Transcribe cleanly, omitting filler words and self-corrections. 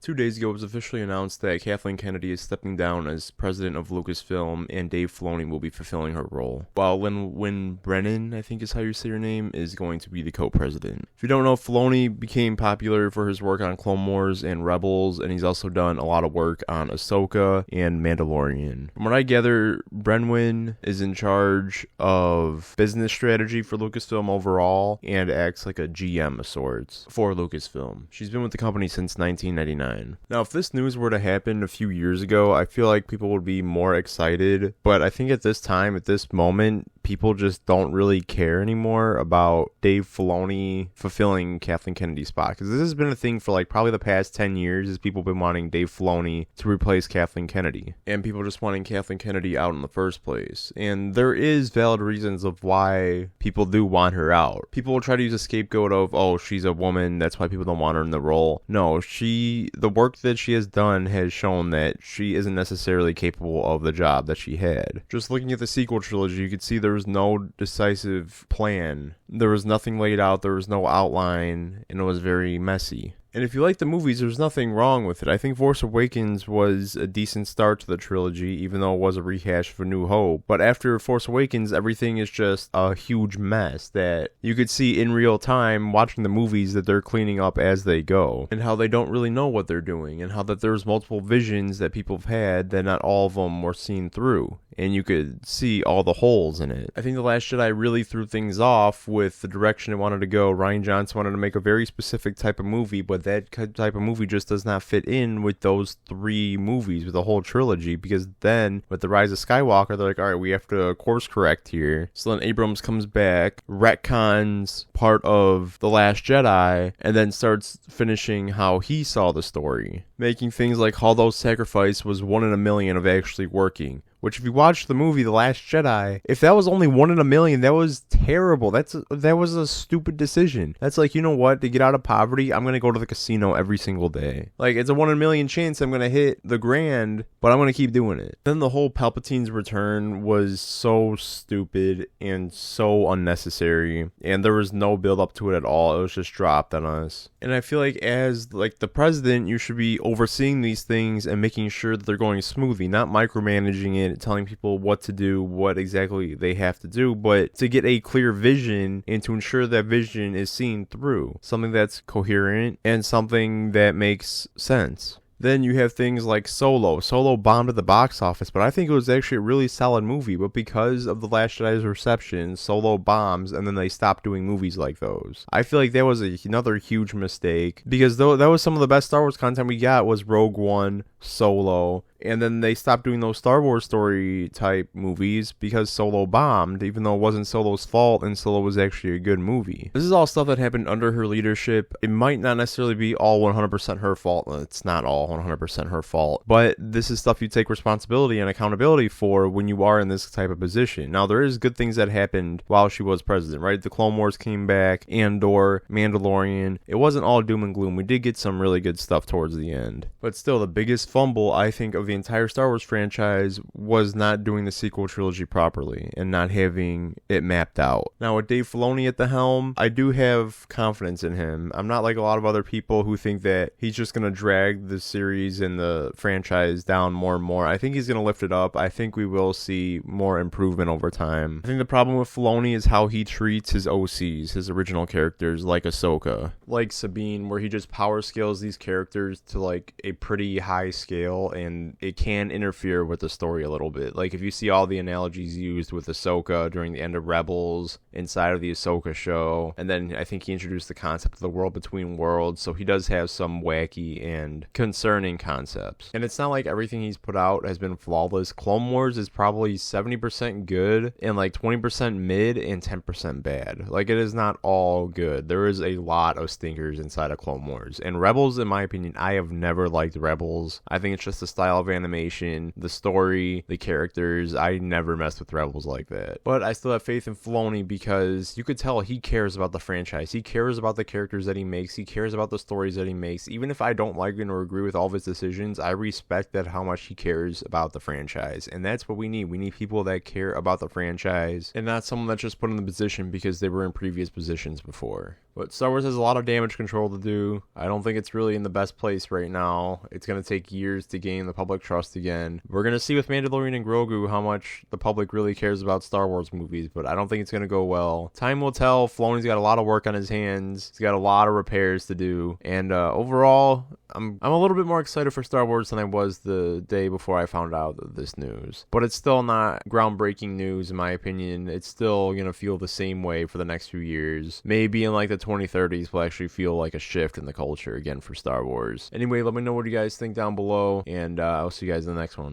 2 days ago, it was officially announced that Kathleen Kennedy is stepping down as president of Lucasfilm, and Dave Filoni will be fulfilling her role, while Lynn Brennan, I think is how you say her name, is going to be the co-president. If you don't know, Filoni became popular for his work on Clone Wars and Rebels, and he's also done a lot of work on Ahsoka and Mandalorian. From what I gather, Brenwyn is in charge of business strategy for Lucasfilm overall, and acts like a GM of sorts for Lucasfilm. She's been with the company since 1999. Now, if this news were to happen a few years ago, I feel like people would be more excited, but I think at this time, at this moment, people just don't really care anymore about Dave Filoni fulfilling Kathleen Kennedy's spot, because this has been a thing for like probably the past 10 years, is people been wanting Dave Filoni to replace Kathleen Kennedy, and people just wanting Kathleen Kennedy out in the first place. And there is valid reasons of why people do want her out. People will try to use a scapegoat of, oh, she's a woman, that's why people don't want her in the role. No, the work that she has done has shown that she isn't necessarily capable of the job that she had. Just looking at the sequel trilogy, you could see there was no decisive plan. There was nothing laid out, there was no outline, and it was very messy. And if you like the movies, there's nothing wrong with it. I think Force Awakens was a decent start to the trilogy, even though it was a rehash of A New Hope. But after Force Awakens, everything is just a huge mess that you could see in real time watching the movies that they're cleaning up as they go, and how they don't really know what they're doing, and how that there's multiple visions that people have had that not all of them were seen through, and you could see all the holes in it. I think The Last Jedi really threw things off with the direction it wanted to go. Rian Johnson wanted to make a very specific type of movie, but that type of movie just does not fit in with those three movies, with the whole trilogy, because then with The Rise of Skywalker, they're like, all right, we have to course correct here. So then Abrams comes back, retcons part of The Last Jedi, and then starts finishing how he saw the story, making things like Holdo's sacrifice was 1 in a million of actually working. Which, if you watch the movie The Last Jedi, if that was only 1 in a million, that was terrible. That was a stupid decision. That's like, you know what? To get out of poverty, I'm going to go to the casino every single day. Like, it's a 1 in a million chance I'm going to hit the grand, but I'm going to keep doing it. Then the whole Palpatine's return was so stupid and so unnecessary, and there was no build up to it at all. It was just dropped on us. And I feel like as like the president, you should be overseeing these things and making sure that they're going smoothly, not micromanaging it, telling people what to do, what exactly they have to do, but to get a clear vision and to ensure that vision is seen through. Something that's coherent and something that makes sense. Then you have things like Solo. Solo bombed at the box office, but I think it was actually a really solid movie. But because of The Last Jedi's reception, Solo bombs, and then they stopped doing movies like those. I feel like that was another huge mistake, because that was some of the best Star Wars content we got was Rogue One, Solo, and then they stopped doing those Star Wars story type movies because Solo bombed, even though it wasn't Solo's fault and Solo was actually a good movie. This is all stuff that happened under her leadership. It might not necessarily be all 100% her fault. It's not all 100% her fault, but this is stuff you take responsibility and accountability for when you are in this type of position. Now, there is good things that happened while she was president, right? The Clone Wars came back, Andor, Mandalorian. It wasn't all doom and gloom. We did get some really good stuff towards the end, but still, the biggest fumble, I think, of the entire Star Wars franchise was not doing the sequel trilogy properly and not having it mapped out. Now, with Dave Filoni at the helm, I do have confidence in him. I'm not like a lot of other people who think that he's just going to drag the series and the franchise down more and more. I think he's going to lift it up. I think we will see more improvement over time. I think the problem with Filoni is how he treats his OCs, his original characters, like Ahsoka, like Sabine, where he just power scales these characters to like a pretty high scale, and it can interfere with the story a little bit. Like if you see all the analogies used with Ahsoka during the end of Rebels, inside of the Ahsoka show, and then I think he introduced the concept of the world between worlds, so he does have some wacky and concerning concepts. And it's not like everything he's put out has been flawless. Clone Wars is probably 70% good and like 20% mid and 10% bad. Like it is not all good. There is a lot of stinkers inside of Clone Wars. And Rebels, in my opinion, I have never liked Rebels. I think it's just the style of animation, the story, the characters. I never messed with Rebels like that. But I still have faith in Filoni because you could tell he cares about the franchise. He cares about the characters that he makes. He cares about the stories that he makes. Even if I don't like it or agree with all of his decisions, I respect that how much he cares about the franchise. And that's what we need. We need people that care about the franchise and not someone that's just put in the position because they were in previous positions before. But Star Wars has a lot of damage control to do. I don't think it's really in the best place right now. It's going to take years to gain the public trust again. We're going to see with Mandalorian and Grogu how much the public really cares about Star Wars movies, but I don't think it's going to go well. Time will tell. Filoni's got a lot of work on his hands. He's got a lot of repairs to do. And overall, I'm a little bit more excited for Star Wars than I was the day before I found out this news. But it's still not groundbreaking news in my opinion. It's still going to feel the same way for the next few years. Maybe in like the 2030s will actually feel like a shift in the culture again for Star Wars. Anyway, let me know what you guys think down below, and I'll see you guys in the next one.